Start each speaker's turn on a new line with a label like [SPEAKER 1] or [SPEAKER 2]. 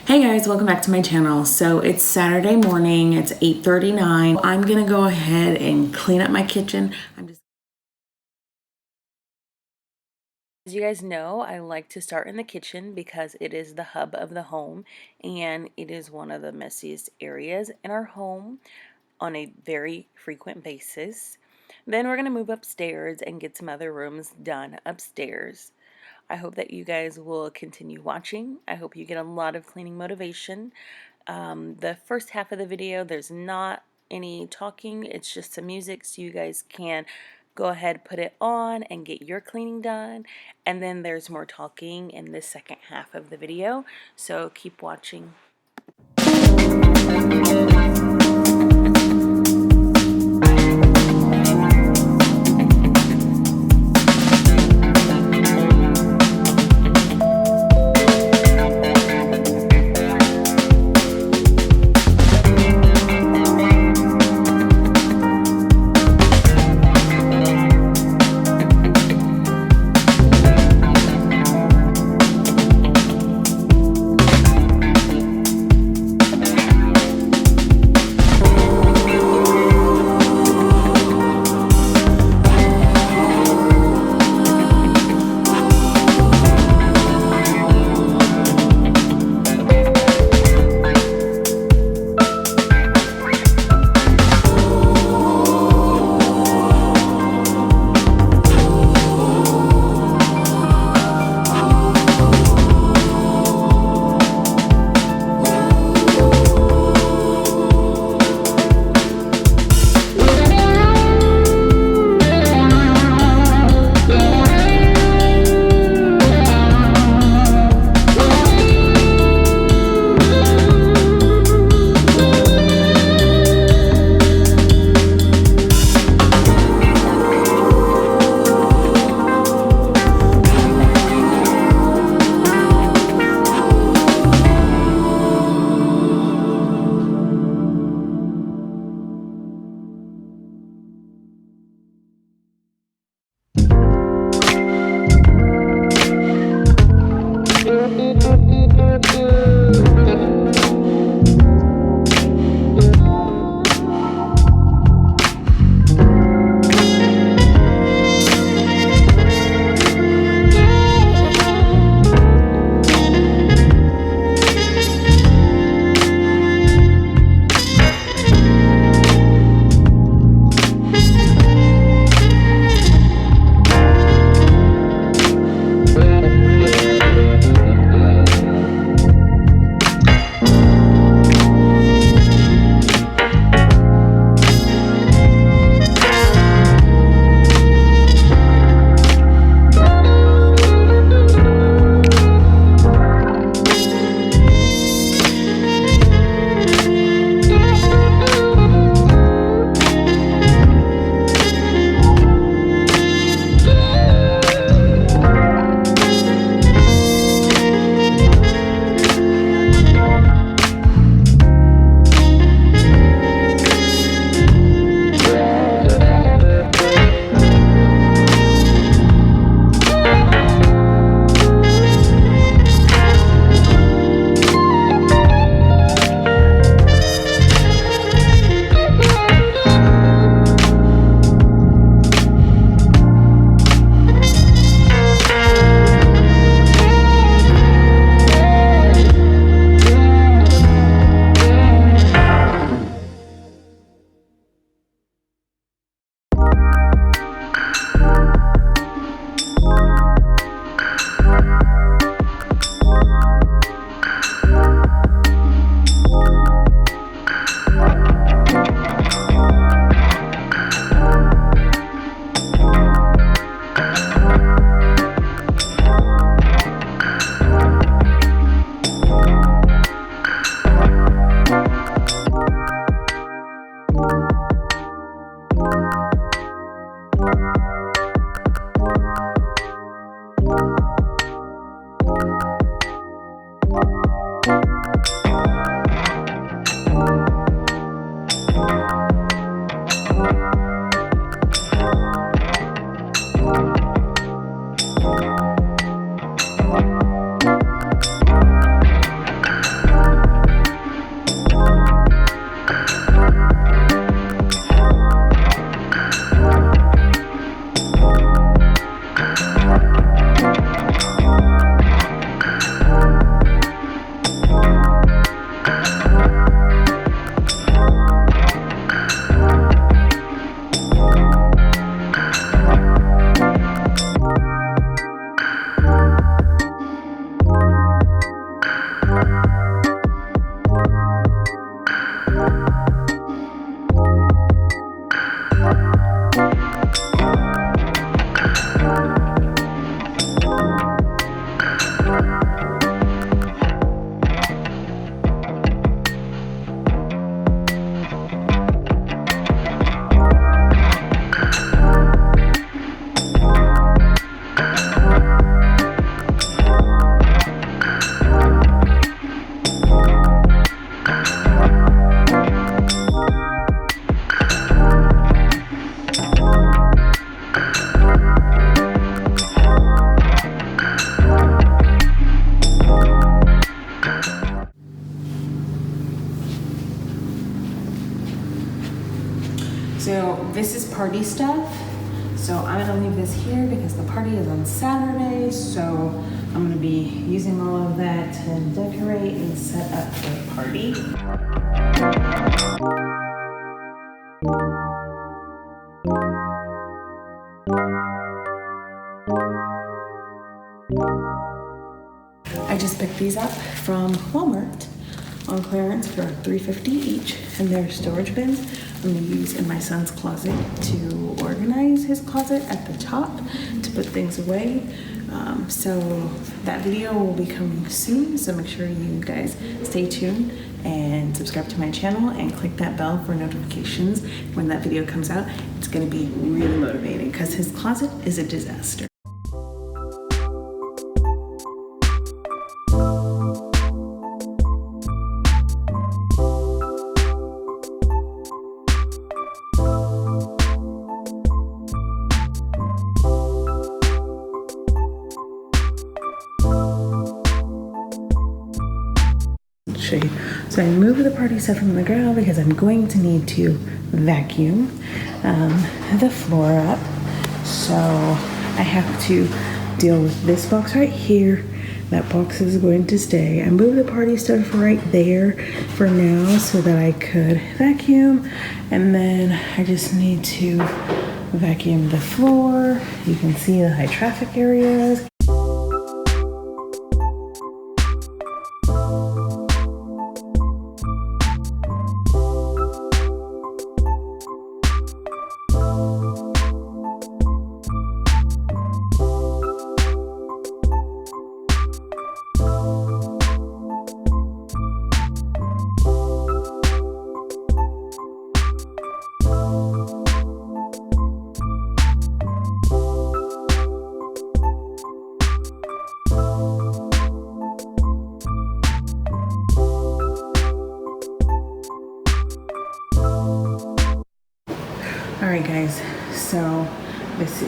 [SPEAKER 1] Hey guys, welcome back to my channel. So it's Saturday morning, it's 8:39. I'm gonna go ahead and clean up my kitchen. As you guys know, I like to start in the kitchen because it is the hub of the home and it is one of the messiest areas in our home on a very frequent basis. Then we're gonna move upstairs and get some other rooms done upstairs. I hope that you guys will continue watching. I hope you get a lot of cleaning motivation. The first half of the video, there's not any talking, it's just some music, so you guys can go ahead, put it on, and get your cleaning done. And then there's more talking in the second half of the video, so keep watching.
[SPEAKER 2] This is party stuff. So I'm gonna leave this here because the party is on Saturday. So I'm gonna be using all of that to decorate and set up the party. I just picked these up from Walmart on clearance for $3.50 each, and they're storage bins I'm gonna use in my son's closet to organize his closet at the top to put things away. So that video will be coming soon, so make sure you guys stay tuned and subscribe to my channel and click that bell for notifications when that video comes out. It's gonna be really motivating because his closet is a disaster. Show you. So I moved the party stuff from the ground because I'm going to need to vacuum the floor up. So I have to deal with this box right here. That box is going to stay. I moved the party stuff right there for now so that I could vacuum. And then I just need to vacuum the floor. You can see the high traffic areas. All right, guys, so this is